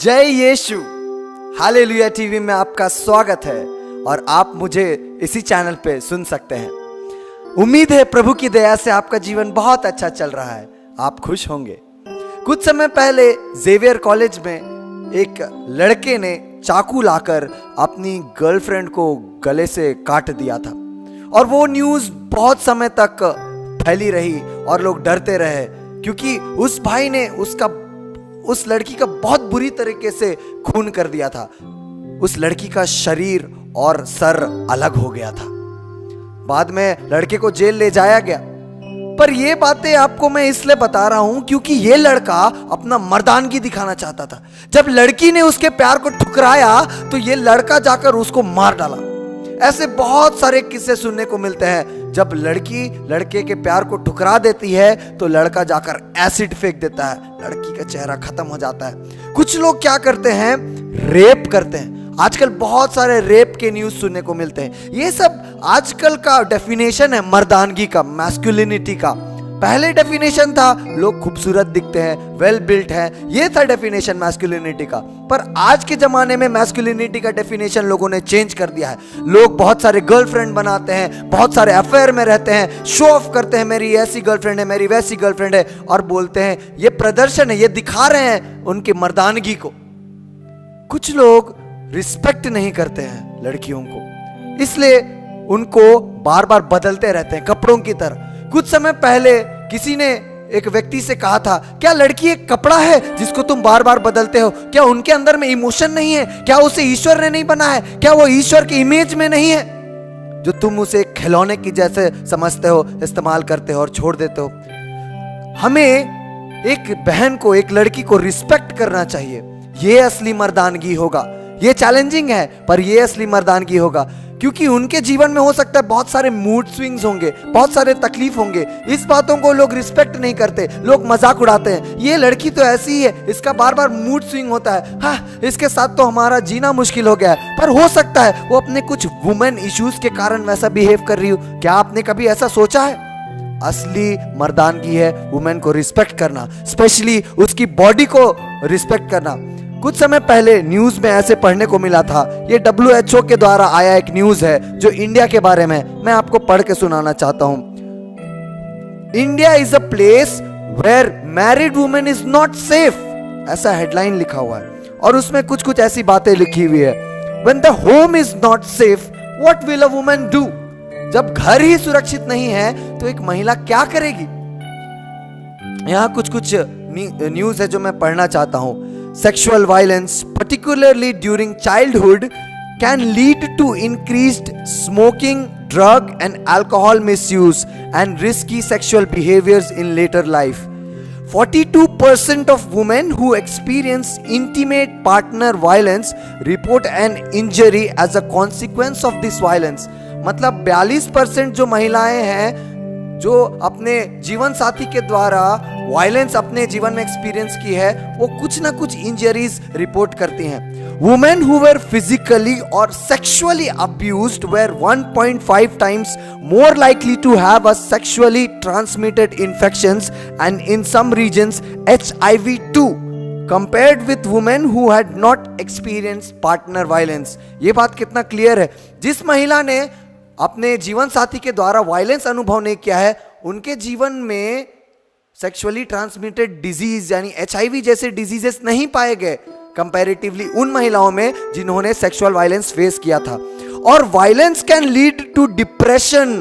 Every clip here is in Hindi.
जय यीशु। हालेलुया टीवी में आपका स्वागत है और आप मुझे इसी चैनल पे सुन सकते हैं। उम्मीद है प्रभु की दया से आपका जीवन बहुत अच्छा चल रहा है, आप खुश होंगे। कुछ समय पहले जेवियर कॉलेज में एक लड़के ने चाकू लाकर अपनी गर्लफ्रेंड को गले से काट दिया था और वो न्यूज़ बहुत समय तक फैली रही और लोग डरते रहे क्योंकि उस भाई ने उस लड़की का बहुत बुरी तरीके से खून कर दिया था। उस लड़की का शरीर और सर अलग हो गया था। बाद में लड़के को जेल ले जाया गया। पर ये बातें आपको मैं इसलिए बता रहा हूं क्योंकि ये लड़का अपना मर्दानगी दिखाना चाहता था। जब लड़की ने उसके प्यार को ठुकराया तो ये लड़का जाकर उसको मार डाला। ऐसे बहुत सारे किस्से सुनने को मिलते हैं। जब लड़की लड़के के प्यार को ठुकरा देती है तो लड़का जाकर एसिड फेंक देता है, लड़की का चेहरा खत्म हो जाता है। कुछ लोग क्या करते हैं, रेप करते हैं। आजकल बहुत सारे रेप के न्यूज़ सुनने को मिलते हैं। ये सब आजकल का डेफिनेशन है मर्दानगी का, मैस्कुलिनिटी का। पहले डेफिनेशन था लोग खूबसूरत दिखते हैं, वेल बिल्ट हैं, ये था डेफिनेशन मैस्कुलिनिटी का। पर आज के जमाने में मैस्कुलिनिटी का डेफिनेशन लोगों ने चेंज कर दिया है। लोग बहुत सारे गर्लफ्रेंड बनाते हैं, बहुत सारे अफेयर में रहते हैं, शो ऑफ करते हैं, मेरी ऐसी गर्लफ्रेंड है, मेरी वैसी गर्लफ्रेंड है, और बोलते हैं ये प्रदर्शन है, ये दिखा रहे हैं उनकी मर्दानगी को। कुछ लोग रिस्पेक्ट नहीं करते हैं लड़कियों को, इसलिए उनको बार बार बदलते रहते हैं कपड़ों की तरह। कुछ समय पहले किसी ने एक व्यक्ति से कहा था, क्या लड़की एक कपड़ा है जिसको तुम बार बार बदलते हो? क्या उनके अंदर में इमोशन नहीं है? क्या उसे ईश्वर ने नहीं बनाया है? क्या वो ईश्वर की इमेज में नहीं है जो तुम उसे खिलौने की जैसे समझते हो, इस्तेमाल करते हो और छोड़ देते हो? हमें एक बहन को, एक लड़की को रिस्पेक्ट करना चाहिए। ये असली मर्दानगी होगा। ये चैलेंजिंग है पर ये असली मर्दानगी होगा क्योंकि उनके जीवन में हो सकता है बहुत सारे मूड स्विंग्स होंगे, बहुत सारे तकलीफ होंगे। इस बातों को लोग रिस्पेक्ट नहीं करते, लोग मजाक उड़ाते हैं। ये लड़की तो ऐसी ही है, इसका बार बार मूड स्विंग होता है, हाँ इसके साथ तो हमारा जीना मुश्किल हो गया है। पर हो सकता है वो अपने कुछ वुमेन इश्यूज के कारण वैसा बिहेव कर रही हो। क्या आपने कभी ऐसा सोचा है? असली मर्दानगी है वुमेन को रिस्पेक्ट करना, स्पेशली उसकी बॉडी को रिस्पेक्ट करना। कुछ समय पहले न्यूज में ऐसे पढ़ने को मिला था, ये WHO के द्वारा आया एक न्यूज है जो इंडिया के बारे में, मैं आपको पढ़ के सुनाना चाहता हूं। India is a place where married women is not safe, ऐसा हेडलाइन लिखा हुआ है और उसमें कुछ कुछ ऐसी बातें लिखी हुई है। When the home is not safe what will a woman do? जब घर ही सुरक्षित नहीं है तो एक महिला क्या करेगी? यहां कुछ कुछ न्यूज है जो मैं पढ़ना चाहता हूं। Sexual violence, particularly during childhood, can lead to increased smoking, drug and alcohol misuse and risky sexual behaviors in later life. 42% of women who experience intimate partner violence report an injury as a consequence of this violence. मतलब 42% जो महिलाएं हैं जो अपने जीवन साथी के द्वारा वायलेंस अपने जीवन में एक्सपीरियंस की है, वो कुछ ना कुछ इंजरीज रिपोर्ट करती हैं। वुमेन हु वर फिजिकली और sexually abused were 1.5 times more likely to have a sexually transmitted infections and in some regions HIV too compared with women who had not experienced partner violence। ये बात कितना क्लियर है। जिस महिला ने अपने जीवन साथी के द्वारा वायलेंस अनुभव नहीं किया है, उनके जीवन में सेक्सुअली ट्रांसमिटेड डिजीज यानी HIV जैसे डिजीजेस नहीं पाए गए कंपैरेटिवली उन महिलाओं में जिन्होंने सेक्सुअल वायलेंस फेस किया था। और violence can lead to depression,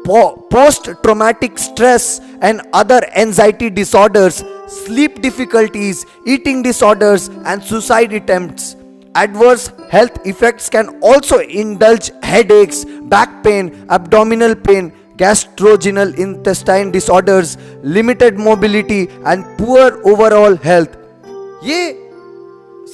post traumatic stress and other anxiety disorders, sleep difficulties, eating disorders and suicide attempts. Adverse health effects can also indulge headaches, back pain, abdominal pain, gastrointestinal intestine disorders, limited mobility and poor overall health. ये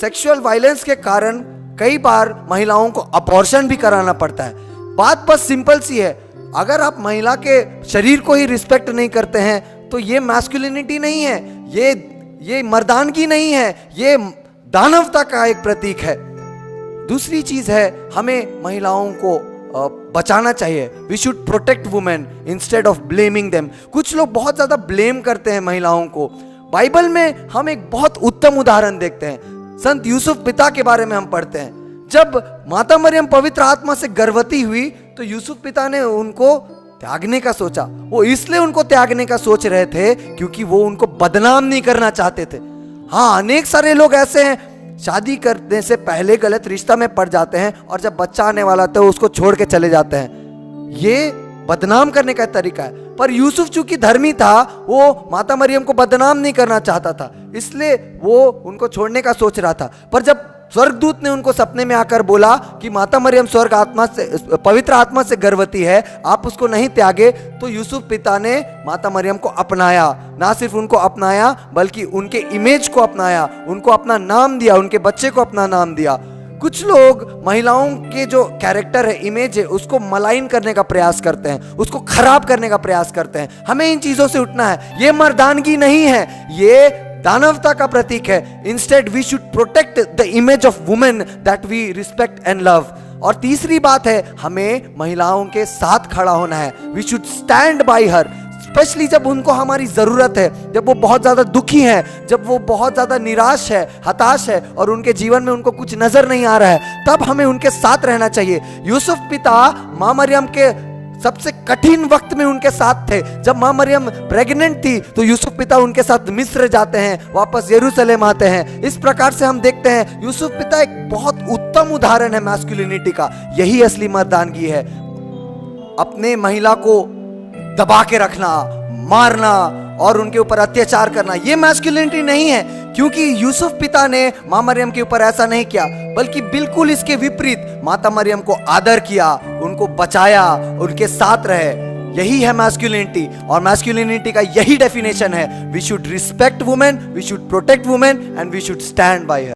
सेक्सुअल वायलेंस के कारण कई बार महिलाओं को अबॉर्शन भी कराना पड़ता है। बात बस सिंपल सी है, अगर आप महिला के शरीर को ही रिस्पेक्ट नहीं करते हैं तो ये मैस्कुलिनिटी नहीं है, ये मर्दानगी नहीं है, ये दानवता का एक प्रतीक है। दूसरी चीज है, हमें महिलाओं को बचाना चाहिए। We should protect women instead of blaming them. कुछ लोग बहुत ज्यादा ब्लेम करते हैं महिलाओं को। बाइबल में हम एक बहुत उत्तम उदाहरण देखते हैं संत यूसुफ पिता के बारे में हम पढ़ते हैं। जब माता मरियम पवित्र आत्मा से गर्भवती हुई तो यूसुफ पिता ने उनको त्यागने का सोचा। वो इसलिए उनको त्यागने का सोच रहे थे क्योंकि वो उनको बदनाम नहीं करना चाहते थे। हाँ, अनेक सारे लोग ऐसे हैं, शादी करने से पहले गलत रिश्ता में पड़ जाते हैं और जब बच्चा आने वाला तो उसको छोड़ के चले जाते हैं। ये बदनाम करने का तरीका है। पर यूसुफ चूंकि धर्मी था, वो माता मरियम को बदनाम नहीं करना चाहता था, इसलिए वो उनको छोड़ने का सोच रहा था। पर जब स्वर्गदूत ने उनको सपने में आकर बोला कि माता मरियम स्वर्ग आत्मा से, पवित्र आत्मा से गर्भवती है, आप उसको नहीं त्यागे, तो यूसुफ पिता ने माता मरियम को अपनाया। ना सिर्फ उनको अपनाया बल्कि उनके इमेज को अपनाया, उनको अपना नाम दिया, उनके बच्चे को अपना नाम दिया। कुछ लोग महिलाओं के जो कैरेक्टर है, इमेज है, उसको मलाइन करने का प्रयास करते हैं, उसको खराब करने का प्रयास करते हैं। हमें इन चीजों से उठना है। ये मर्दानगी नहीं है, ये दानवता का प्रतीक है। Instead we should protect the image of women that we respect and love. और तीसरी बात है, हमें महिलाओं के साथ खड़ा होना है। We should stand by her, specially जब उनको हमारी जरूरत है, जब वो बहुत ज्यादा दुखी हैं, जब वो बहुत ज्यादा निराश है, हताश है और उनके जीवन में उनको कुछ नजर नहीं आ रहा है, तब हमें उनके साथ रहना चाहिए। यूसुफ पिता मां मरियम के सबसे कठिन वक्त में उनके साथ थे। जब मां मरियम प्रेग्नेंट थी तो यूसुफ पिता उनके साथ मिस्र जाते हैं, वापस यरूशलेम आते हैं। इस प्रकार से हम देखते हैं यूसुफ पिता एक बहुत उत्तम उदाहरण है मैस्कुलिनिटी का। यही असली मर्दानगी है, अपने महिला को दबा के रखना, मारना और उनके ऊपर अत्याचार करना, ये मैस्कुलिनिटी नहीं है। क्योंकि यूसुफ पिता ने मां मरियम के ऊपर ऐसा नहीं किया, बल्कि बिल्कुल इसके विपरीत माता मरियम को आदर किया, उनको बचाया, उनके साथ रहे। यही है मैस्कुलिनिटी, और मैस्कुलिनिटी का यही डेफिनेशन है। We should respect women, we should protect women and we should stand by her.